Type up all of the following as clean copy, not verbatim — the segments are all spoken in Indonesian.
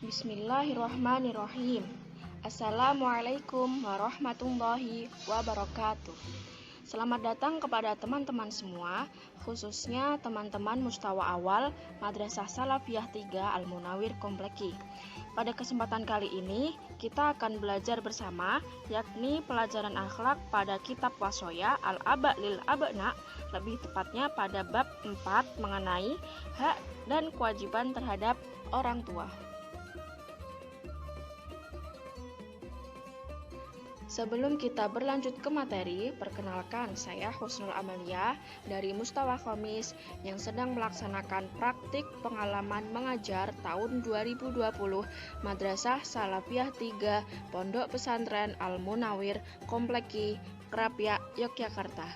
Bismillahirrahmanirrahim. Assalamualaikum warahmatullahi wabarakatuh. Selamat datang kepada teman-teman semua, khususnya teman-teman Mustawa Awal Madrasah Salafiyah 3 Al-Munawwir Kompleki. Pada kesempatan kali ini, kita akan belajar bersama, yakni pelajaran akhlak pada kitab Wasoya Al-Aba lil Abna, lebih tepatnya pada bab 4 mengenai hak dan kewajiban terhadap orang tua. Sebelum kita berlanjut ke materi, perkenalkan saya Husnul Amalia dari Mustawa Khomis yang sedang melaksanakan praktik pengalaman mengajar tahun 2020 Madrasah Salafiyah 3 Pondok Pesantren Al-Munawwir Kompleki, Krapyak, Yogyakarta.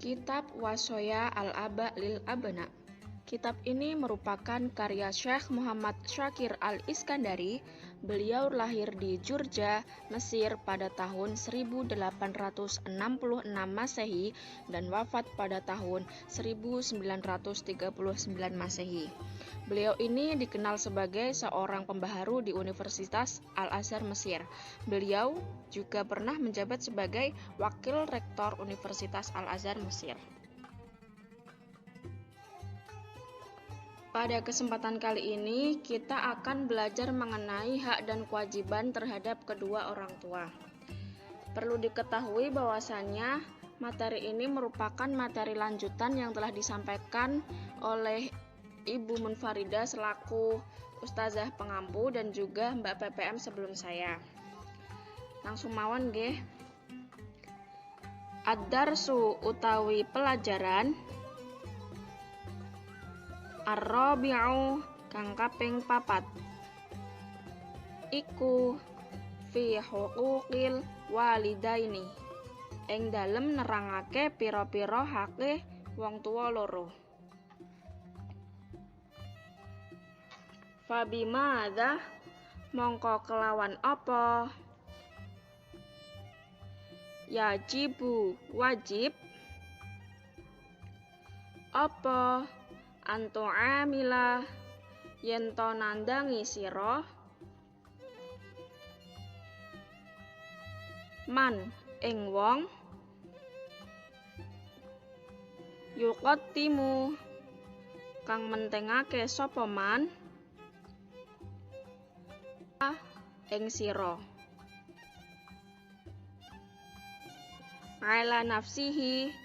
Kitab Wasoya Al-Aba lil Abna. Kitab ini merupakan karya Syekh Muhammad Syakir Al-Iskandari. Beliau lahir di Jurja, Mesir pada tahun 1866 Masehi dan wafat pada tahun 1939 Masehi. Beliau ini dikenal sebagai seorang pembaharu di Universitas Al-Azhar Mesir. Beliau juga pernah menjabat sebagai Wakil Rektor Universitas Al-Azhar Mesir. Pada kesempatan kali ini, kita akan belajar mengenai hak dan kewajiban terhadap kedua orang tua. Perlu diketahui bahwasannya materi ini merupakan materi lanjutan yang telah disampaikan oleh Ibu Munfarida selaku Ustazah Pengampu dan juga Mbak PPM sebelum saya. Langsung mawon nggih. Ad-darsu utawi pelajaran Ar-rabi'u kang kaping 4 iku fi huquqil walidaini ing dalem nerangake pira-pira hake wong tuwa loro. Fabima adha mongko kelawan apa yajibu wajib apa antu'amila yen to nandangi sira man ing wong yuqaddimu kang mentingake sapa man ing sira ala nafsihi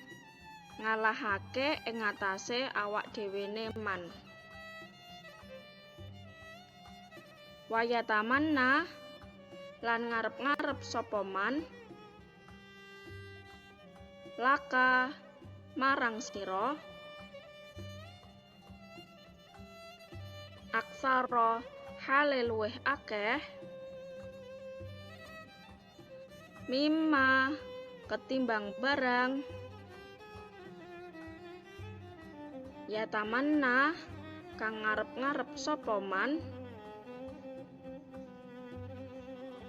ngalahake ing atase awak dhewene man. Wayatamanna lan ngarep-ngarep sapa man laka marang sira aksara hale luweh akeh mimma ketimbang barang ya tamanna kang ngarep-ngarep sapa man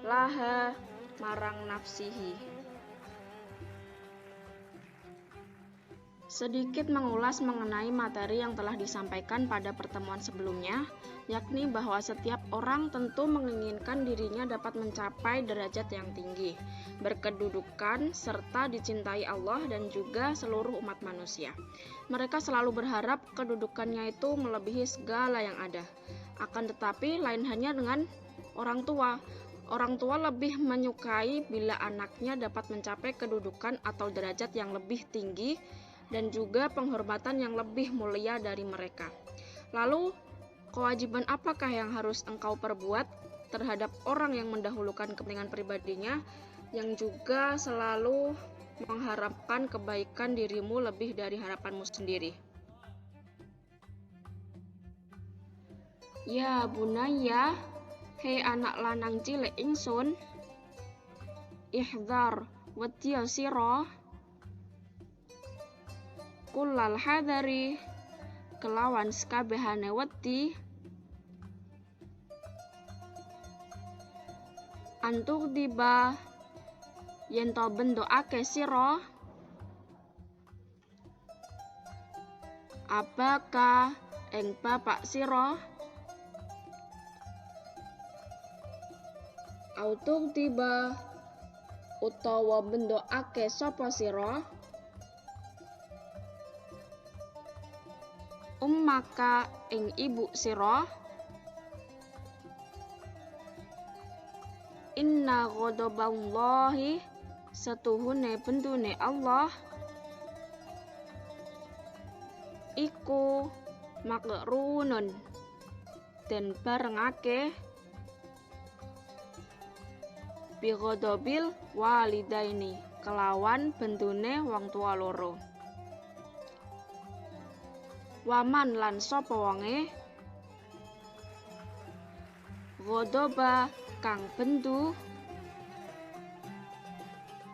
laha marang nafsihi. Sedikit mengulas mengenai materi yang telah disampaikan pada pertemuan sebelumnya, yakni bahwa setiap orang tentu menginginkan dirinya dapat mencapai derajat yang tinggi, berkedudukan, serta dicintai Allah dan juga seluruh umat manusia. Mereka selalu berharap kedudukannya itu melebihi segala yang ada. Akan tetapi lain hanya dengan orang tua. Orang tua lebih menyukai bila anaknya dapat mencapai kedudukan atau derajat yang lebih tinggi dan juga penghormatan yang lebih mulia dari mereka. Lalu, kewajiban apakah yang harus engkau perbuat terhadap orang yang mendahulukan kepentingan pribadinya, yang juga selalu mengharapkan kebaikan dirimu lebih dari harapanmu sendiri? Ya bunaya, hei anak lanang cilik ingsun, ihdzar wedya sira kullal hadari kelawan sekabehane wedi antuk diba yen to bentukake sira abaka ing bapak sira, autuk tiba utawa bendoake sapa sira, ummaka ing ibu sira, inna ghadaballahi setuhune bendune Allah iku makrunun den barengake bi ghadabil walidaini kelawan bendune wong tua loro. Waman lan sapa wonge ghadaba kang bendu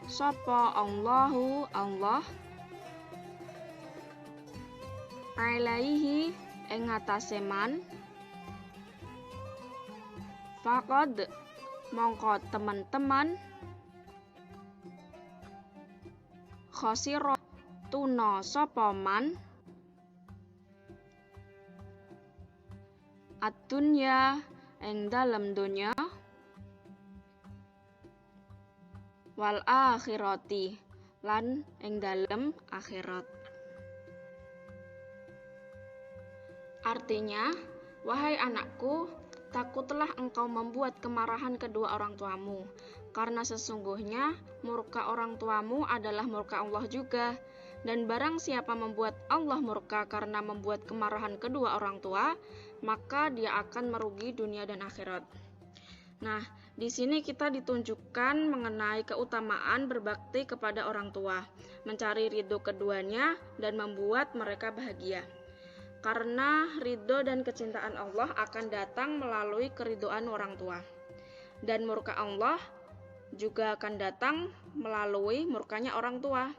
sapa Allahu Allah alaihi ing atase man, faqad mongko teman-teman khosira tuna sapa man ad-dunya ing dalem donya wal akhirati lan ing dalem akhirat. Artinya, wahai anakku, takutlah engkau membuat kemarahan kedua orang tuamu, karena sesungguhnya murka orang tuamu adalah murka Allah juga. Dan barang siapa membuat Allah murka karena membuat kemarahan kedua orang tua, maka dia akan merugi dunia dan akhirat. Nah, di sini kita ditunjukkan mengenai keutamaan berbakti kepada orang tua, mencari ridho keduanya dan membuat mereka bahagia. Karena ridho dan kecintaan Allah akan datang melalui keridhoan orang tua. Dan murka Allah juga akan datang melalui murkanya orang tua.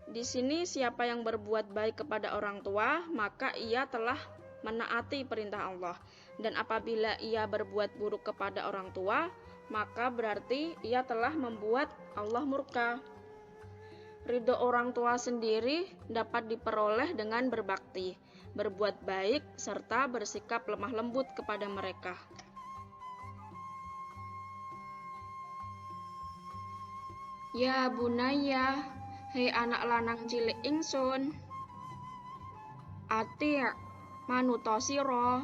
Di sini siapa yang berbuat baik kepada orang tua, maka ia telah menaati perintah Allah. Dan apabila ia berbuat buruk kepada orang tua, maka berarti ia telah membuat Allah murka. Ridho orang tua sendiri dapat diperoleh dengan berbakti, berbuat baik, serta bersikap lemah lembut kepada mereka. Ya bunaya, hei anak lanang cilik ingsun, ati' manuta sira,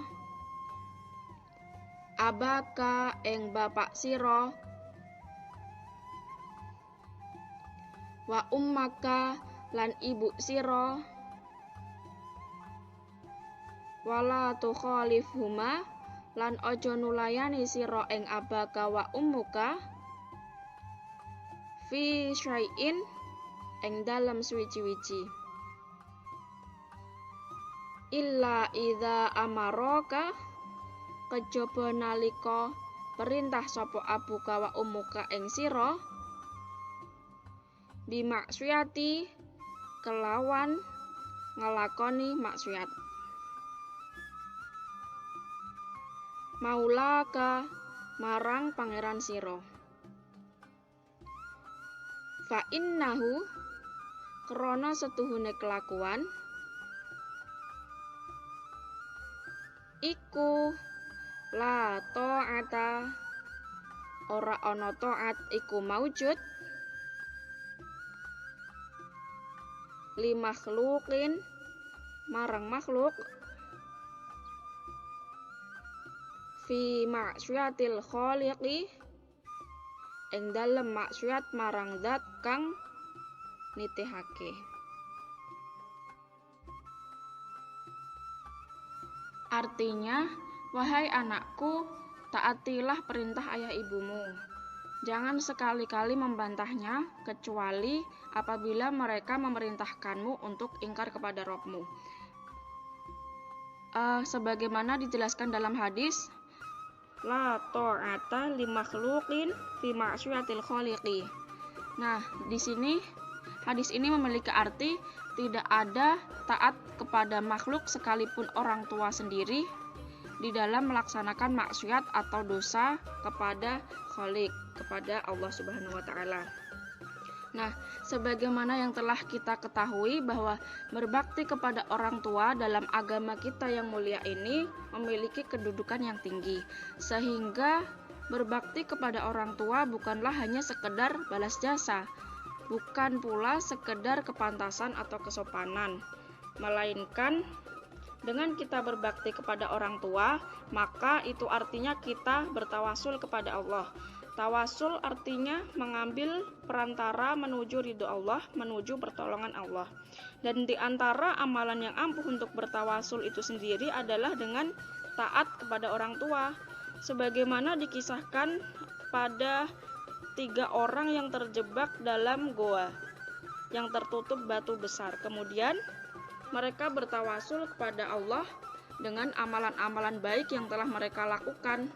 abaka ing bapak sira, wa ummaka lan ibu sira, wala tukhalifhuma lan aja nulayani sira ing abaka wa ummuka fi syai'in ing dalem suwiji-wiji, illa idza amaraka kejaba nalika perintah sapa abuka wa ummuka ing sira bimaksiyati kelawan ngelakoni maksiat, maulaka marang pangeran sira, fa innahu krana setuhune kelakuan iku la ta'ata ora ana taat iku maujud li makhluqin marang makhluk fi maksiatil khaliqi ing dalem maksiat marang zat kang nitihake. Artinya, wahai anakku, taatilah perintah ayah ibumu. Jangan sekali-kali membantahnya, kecuali apabila mereka memerintahkanmu untuk ingkar kepada Rabbmu. Sebagaimana dijelaskan dalam hadis, la ta'ata li makhluqin fi ma'syiatil khaliqi. Nah, di sini hadis ini memiliki arti tidak ada taat kepada makhluk sekalipun orang tua sendiri di dalam melaksanakan maksiat atau dosa kepada Khalik, kepada Allah Subhanahu wa taala. Nah, sebagaimana yang telah kita ketahui bahwa berbakti kepada orang tua dalam agama kita yang mulia ini memiliki kedudukan yang tinggi, sehingga berbakti kepada orang tua bukanlah hanya sekedar balas jasa, bukan pula sekedar kepantasan atau kesopanan, melainkan dengan kita berbakti kepada orang tua, maka itu artinya kita bertawasul kepada Allah. Tawasul artinya mengambil perantara menuju ridho Allah, menuju pertolongan Allah. Dan di antara amalan yang ampuh untuk bertawasul itu sendiri adalah dengan taat kepada orang tua. Sebagaimana dikisahkan pada 3 orang yang terjebak dalam goa yang tertutup batu besar. Kemudian mereka bertawasul kepada Allah dengan amalan-amalan baik yang telah mereka lakukan.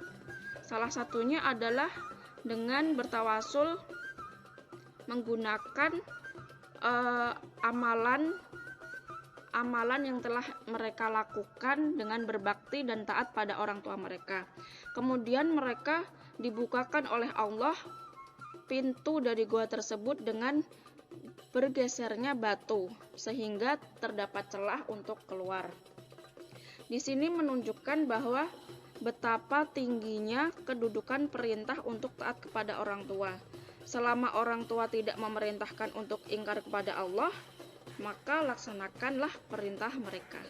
Salah satunya adalah dengan bertawasul menggunakan amalan yang telah mereka lakukan dengan berbakti dan taat pada orang tua mereka. Kemudian mereka dibukakan oleh Allah pintu dari gua tersebut dengan bergesernya batu sehingga terdapat celah untuk keluar. Di sini menunjukkan bahwa betapa tingginya kedudukan perintah untuk taat kepada orang tua. Selama orang tua tidak memerintahkan untuk ingkar kepada Allah, maka laksanakanlah perintah mereka.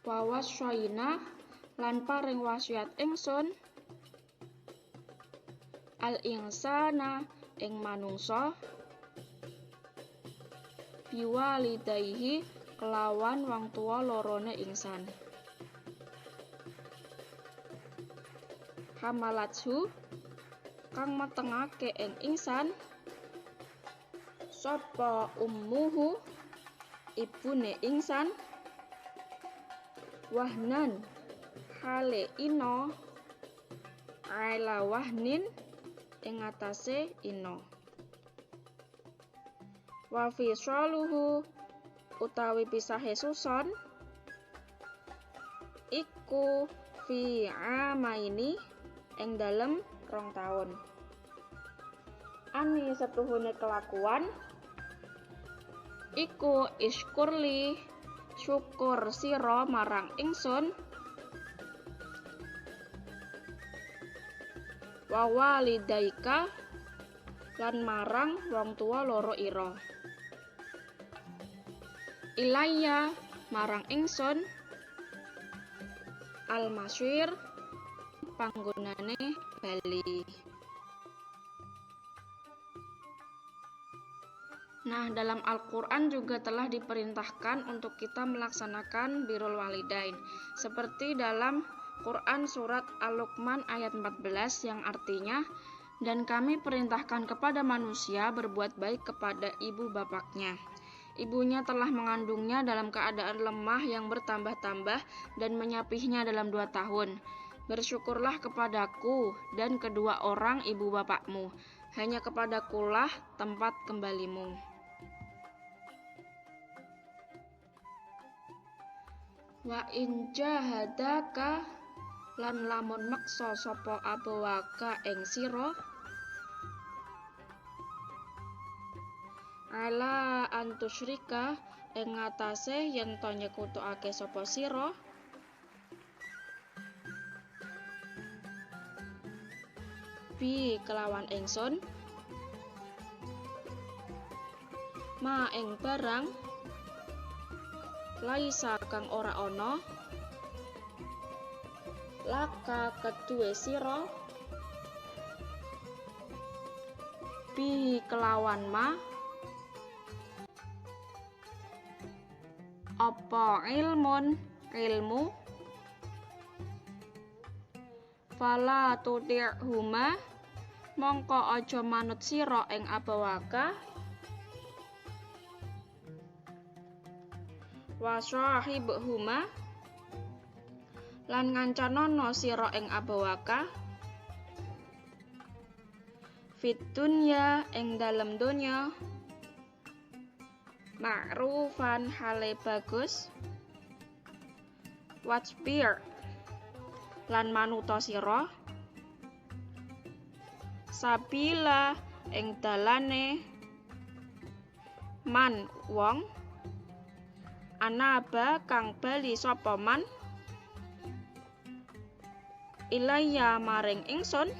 Wa wasyana lan paring wasiat ingsun al insana ing manungsa biwalidayhi kelawan wong tua lorone ingsan. Hamalathu kang metengake ing ingsan sapa ummuhu ibune ingsan wahnan hale ino ala wahnin ing atase ino wa fisaluhu utawi pisahe suson iku fi amaini ing dalem 2 taun. Ani setuhune kelakuan iku iskurli syukur sira marang ingsun wa walidaika lan marang wong tua loro ira. Ilayya marang ingsun al-masyir panggonane bali. Nah, dalam Al-Quran juga telah diperintahkan untuk kita melaksanakan birrul walidain, seperti dalam Quran surat Al-Luqman ayat 14 yang artinya, dan kami perintahkan kepada manusia berbuat baik kepada ibu bapaknya. Ibunya telah mengandungnya dalam keadaan lemah yang bertambah-tambah dan menyapihnya dalam 2 tahun. Bersyukurlah kepadaku dan kedua orang ibu bapakmu, hanya kepadakulah tempat kembalimu. Wa in jahadaka lan lamun meksa sapa abawaka ing sira ala antusyrika ing ngatasé yen to nyekutukake sapa sira bi kelawan ingsun ma ing barang laisa kang ora ana laka kedue sira bi kelawan ma apa ilmu fala tudi'huma mongko aja manut sira ing abawaka wa sahibhuma lan ngancanono sira ing abawaka fit dunya ing dalem donya ma'rufan hale bagus wasbir lan manuta sira sabila ing dalane man wong anaba kang bali sapa man ilayya maring ingsun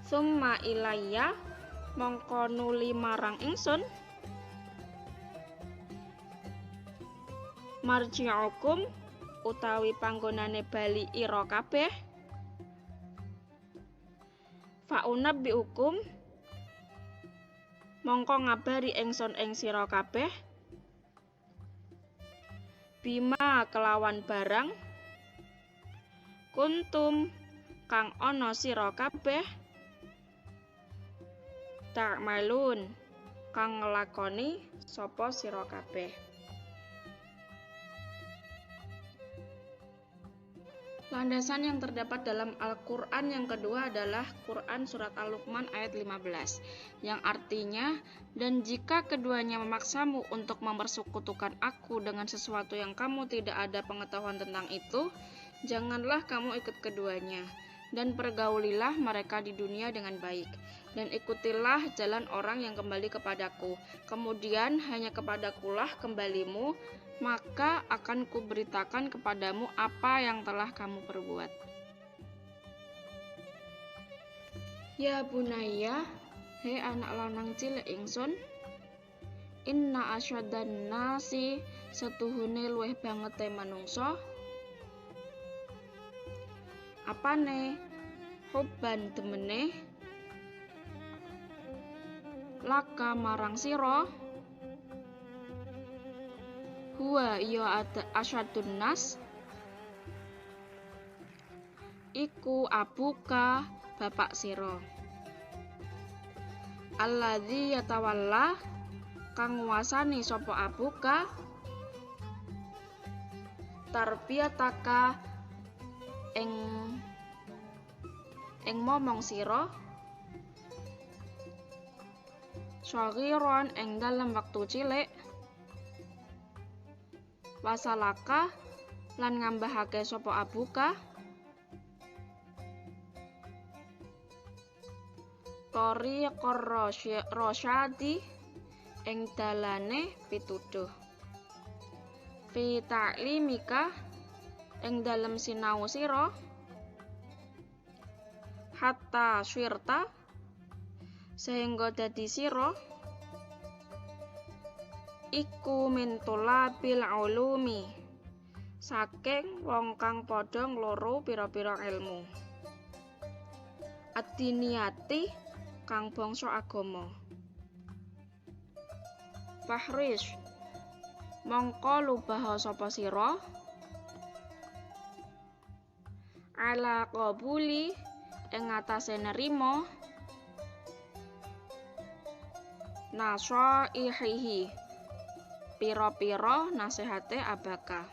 summa ilayya mongko nuli marang ingsun marji'ukum utawi panggonane bali ira kabeh faunabbiukum mongko ngabari ingsun ing sira kabeh bima kelawan barang kuntum kang ana sira kabeh ta'malun kang nglakoni sapa sira kabeh. Landasan yang terdapat dalam Al-Quran yang kedua adalah Quran Surat Al-Luqman ayat 15 yang artinya, dan jika keduanya memaksamu untuk mempersekutukan aku dengan sesuatu yang kamu tidak ada pengetahuan tentang itu, janganlah kamu ikut keduanya, dan pergaulilah mereka di dunia dengan baik, dan ikutilah jalan orang yang kembali kepadaku, kemudian hanya kepadakulah kembalimu, maka akan kuberitakan kepadamu apa yang telah kamu perbuat. Ya bunaya, he anak lanang cilik ingsun, inna asyaddan nasi setuhune luweh bangete manungsa, apane hubban temene laka marang sira huwa ya asyadun nas iku abuka bapak sira alladzi yatawalla kang nguasani sapa abuka tarbiyataka ing momong sira shaghiron ing dalem wektu cilik wasalaka lan ngambahake sapa abuka thariqar rasyadi ing dalane pituduh fi ta'limika ing dalem sinau sira hatta syirta sehingga dadi sira iku mintula bil ulumi saking wong kang padha ngloro pira-pira ilmu ad-diniyati kang bangsa agama fahrish mongko lubaha sapa sira ala qabuli ing atase nerima nasaihihi pira-pira nasihate abaka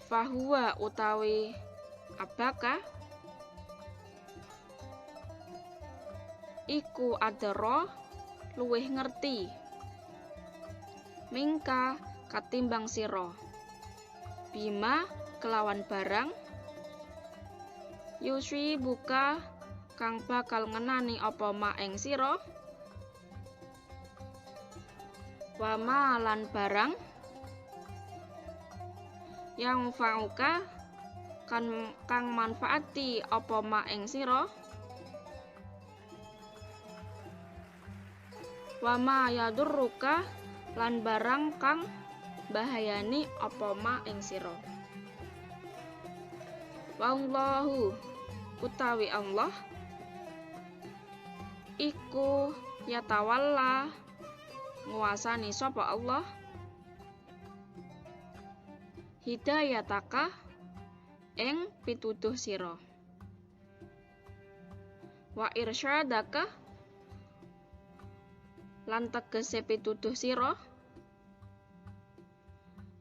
fahuwa utawi abaka iku adara luwih ngerti mingka katimbang sira bima kelawan barang yuswi buka kang bakal ngenani apa ma ing sira wama lan barang yang fauka kang manfaati apa ma ing sira wama yadurruka lan barang kang bahayani apa ma ing sira wallahu utawi Allah iku yatawalla nguasani sapa Allah hidayataka ing pituduh sira wa irsyadaka lan tegese pituduh sira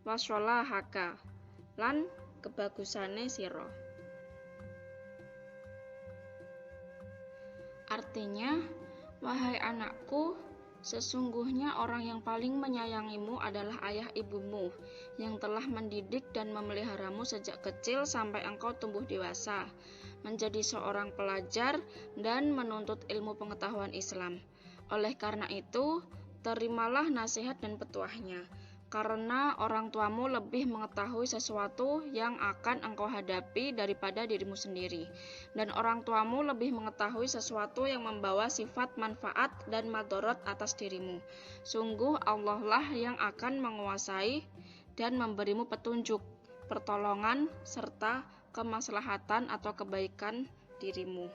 wa sholahaka lan kebagusane sira. Artinya, wahai anakku, Sesungguhnya orang yang paling menyayangimu adalah ayah ibumu, yang telah mendidik dan memeliharamu sejak kecil sampai engkau tumbuh dewasa, menjadi seorang pelajar dan menuntut ilmu pengetahuan Islam. Oleh karena itu, terimalah nasihat dan petuahnya, karena orang tuamu lebih mengetahui sesuatu yang akan engkau hadapi daripada dirimu sendiri, dan orang tuamu lebih mengetahui sesuatu yang membawa sifat manfaat dan madharat atas dirimu. Sungguh Allah lah yang akan menguasai dan memberimu petunjuk, pertolongan, serta kemaslahatan atau kebaikan dirimu.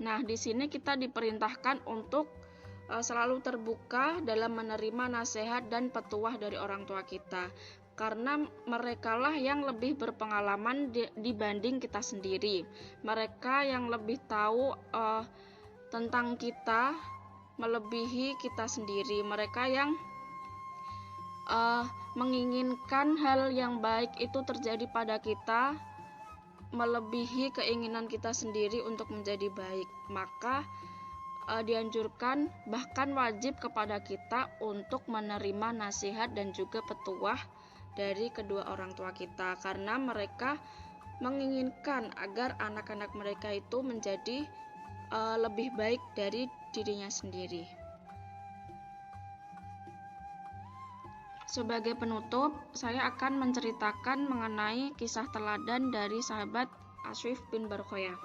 Nah, di sini kita diperintahkan untuk selalu terbuka dalam menerima nasihat dan petuah dari orang tua kita, karena merekalah yang lebih berpengalaman dibanding kita sendiri. Mereka yang lebih tahu tentang kita melebihi kita sendiri. Mereka yang menginginkan hal yang baik itu terjadi pada kita melebihi keinginan kita sendiri untuk menjadi baik. Maka dianjurkan, bahkan wajib kepada kita untuk menerima nasihat dan juga petuah dari kedua orang tua kita, karena mereka menginginkan agar anak-anak mereka itu menjadi lebih baik dari dirinya sendiri. Sebagai penutup, saya akan menceritakan mengenai kisah teladan dari sahabat Ashif bin Barkhoyah.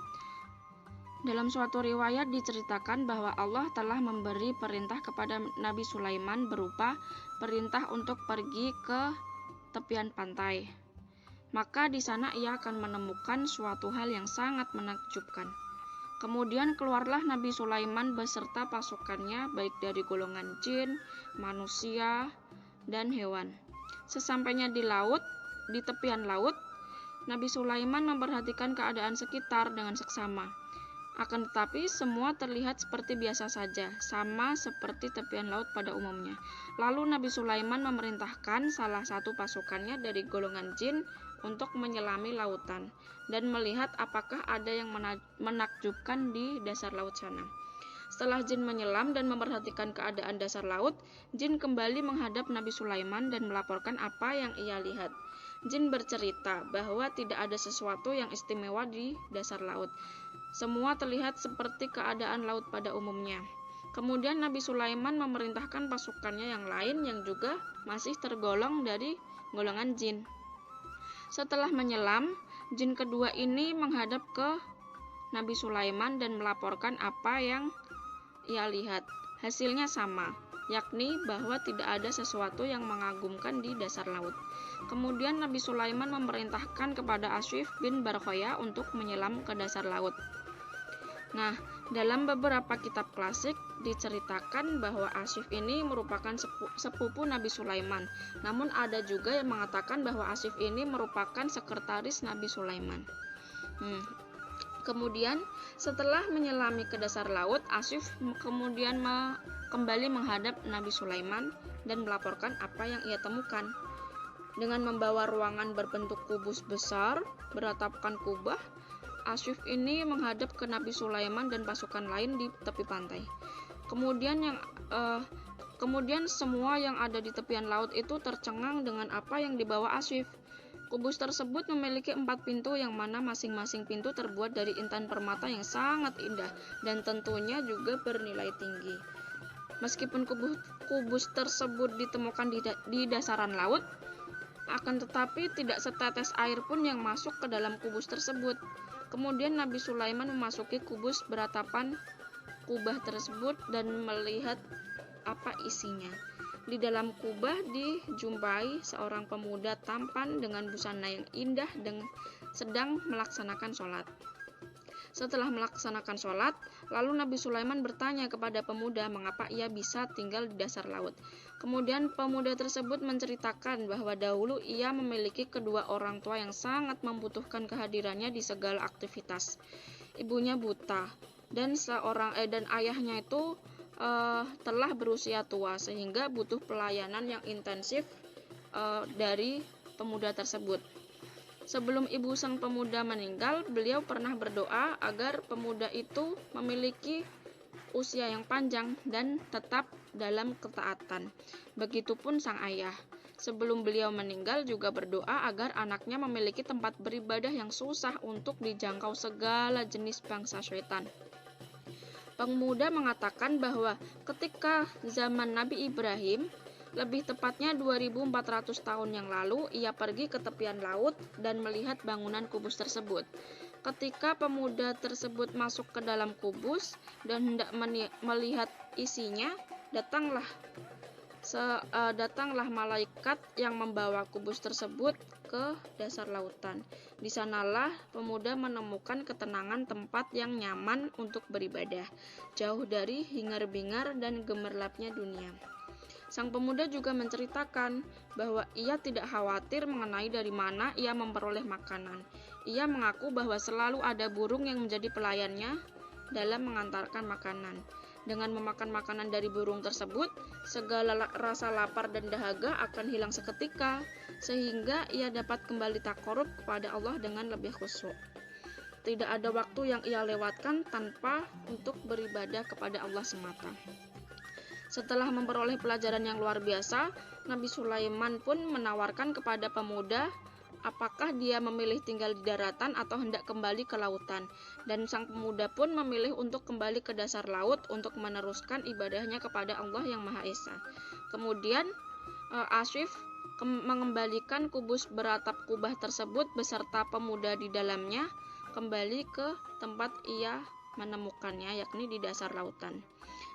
Dalam suatu riwayat diceritakan bahwa Allah telah memberi perintah kepada Nabi Sulaiman berupa perintah untuk pergi ke tepian pantai. Maka di sana ia akan menemukan suatu hal yang sangat menakjubkan. Kemudian keluarlah Nabi Sulaiman beserta pasukannya, baik dari golongan jin, manusia, dan hewan. Sesampainya di tepian laut, Nabi Sulaiman memperhatikan keadaan sekitar dengan seksama. Akan tetapi semua terlihat seperti biasa saja, sama seperti tepian laut pada umumnya. Lalu Nabi Sulaiman memerintahkan salah satu pasukannya dari golongan jin untuk menyelami lautan dan melihat apakah ada yang menakjubkan di dasar laut sana. Setelah jin menyelam dan memperhatikan keadaan dasar laut, jin kembali menghadap Nabi Sulaiman dan melaporkan apa yang ia lihat. Jin bercerita bahwa tidak ada sesuatu yang istimewa di dasar laut. Semua terlihat seperti keadaan laut pada umumnya. Kemudian Nabi Sulaiman memerintahkan pasukannya yang lain yang juga masih tergolong dari golongan jin. Setelah menyelam, jin kedua ini menghadap ke Nabi Sulaiman dan melaporkan apa yang ia lihat. Hasilnya sama, yakni bahwa tidak ada sesuatu yang mengagumkan di dasar laut. Kemudian Nabi Sulaiman memerintahkan kepada Ashif bin Barkhoyah untuk menyelam ke dasar laut. Nah, dalam beberapa kitab klasik diceritakan bahwa Ashif ini merupakan sepupu Nabi Sulaiman. Namun ada juga yang mengatakan bahwa Ashif ini merupakan sekretaris Nabi Sulaiman. Kemudian setelah menyelami ke dasar laut, Ashif kemudian kembali menghadap Nabi Sulaiman dan melaporkan apa yang ia temukan. Dengan membawa ruangan berbentuk kubus besar beratapkan kubah, Ashif ini menghadap ke Nabi Sulaiman dan pasukan lain di tepi pantai. Kemudian semua yang ada di tepian laut itu tercengang dengan apa yang dibawa Ashif. Kubus tersebut memiliki 4 pintu yang mana masing-masing pintu terbuat dari intan permata yang sangat indah dan tentunya juga bernilai tinggi. Meskipun kubus tersebut ditemukan di dasaran laut, akan tetapi tidak setetes air pun yang masuk ke dalam kubus tersebut. Kemudian Nabi Sulaiman memasuki kubus beratapan kubah tersebut dan melihat apa isinya. Di dalam kubah dijumpai seorang pemuda tampan dengan busana yang indah dan sedang melaksanakan sholat. Setelah melaksanakan sholat, lalu Nabi Sulaiman bertanya kepada pemuda mengapa ia bisa tinggal di dasar laut. Kemudian pemuda tersebut menceritakan bahwa dahulu ia memiliki kedua orang tua yang sangat membutuhkan kehadirannya di segala aktivitas. Ibunya buta dan ayahnya itu telah berusia tua sehingga butuh pelayanan yang intensif dari pemuda tersebut. Sebelum ibu sang pemuda meninggal, beliau pernah berdoa agar pemuda itu memiliki berusia yang panjang dan tetap dalam ketaatan. Begitupun sang ayah. Sebelum beliau meninggal juga berdoa agar anaknya memiliki tempat beribadah yang susah untuk dijangkau segala jenis bangsa syaitan. Pemuda mengatakan bahwa ketika zaman Nabi Ibrahim, lebih tepatnya 2400 tahun yang lalu, ia pergi ke tepian laut dan melihat bangunan kubus tersebut. Ketika pemuda tersebut masuk ke dalam kubus dan hendak melihat isinya, datanglah malaikat yang membawa kubus tersebut ke dasar lautan. Di sanalah pemuda menemukan ketenangan, tempat yang nyaman untuk beribadah, jauh dari hingar-bingar dan gemerlapnya dunia. Sang pemuda juga menceritakan bahwa ia tidak khawatir mengenai dari mana ia memperoleh makanan. Ia mengaku bahwa selalu ada burung yang menjadi pelayannya dalam mengantarkan makanan. Dengan memakan makanan dari burung tersebut, segala rasa lapar dan dahaga akan hilang seketika, sehingga ia dapat kembali takarub kepada Allah dengan lebih khusyuk. Tidak ada waktu yang ia lewatkan tanpa untuk beribadah kepada Allah semata. Setelah memperoleh pelajaran yang luar biasa, Nabi Sulaiman pun menawarkan kepada pemuda apakah dia memilih tinggal di daratan atau hendak kembali ke lautan. Dan sang pemuda pun memilih untuk kembali ke dasar laut untuk meneruskan ibadahnya kepada Allah yang Maha Esa. Kemudian Asif mengembalikan kubus beratap kubah tersebut beserta pemuda di dalamnya kembali ke tempat ia menemukannya, yakni di dasar lautan.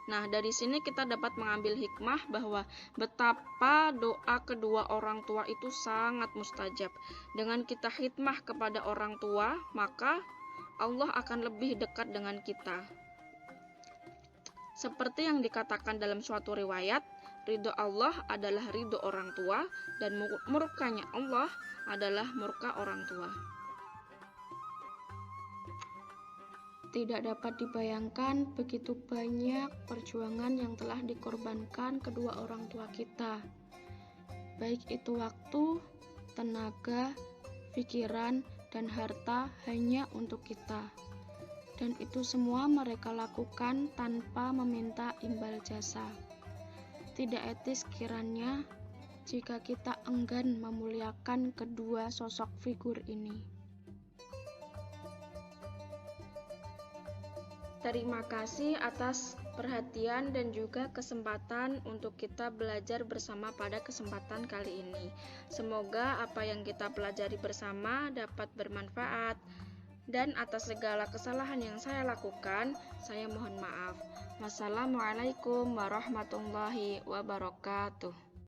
Nah, dari sini kita dapat mengambil hikmah bahwa betapa doa kedua orang tua itu sangat mustajab. Dengan kita khidmah kepada orang tua, maka Allah akan lebih dekat dengan kita. Seperti yang dikatakan dalam suatu riwayat, ridho Allah adalah ridho orang tua dan murkanya Allah adalah murka orang tua. Tidak dapat dibayangkan begitu banyak perjuangan yang telah dikorbankan kedua orang tua kita. Baik itu waktu, tenaga, pikiran, dan harta hanya untuk kita. Dan itu semua mereka lakukan tanpa meminta imbal jasa. Tidak etis kiranya jika kita enggan memuliakan kedua sosok figur ini. Terima kasih atas perhatian dan juga kesempatan untuk kita belajar bersama pada kesempatan kali ini. Semoga apa yang kita pelajari bersama dapat bermanfaat. Dan atas segala kesalahan yang saya lakukan, saya mohon maaf. Wassalamualaikum warahmatullahi wabarakatuh.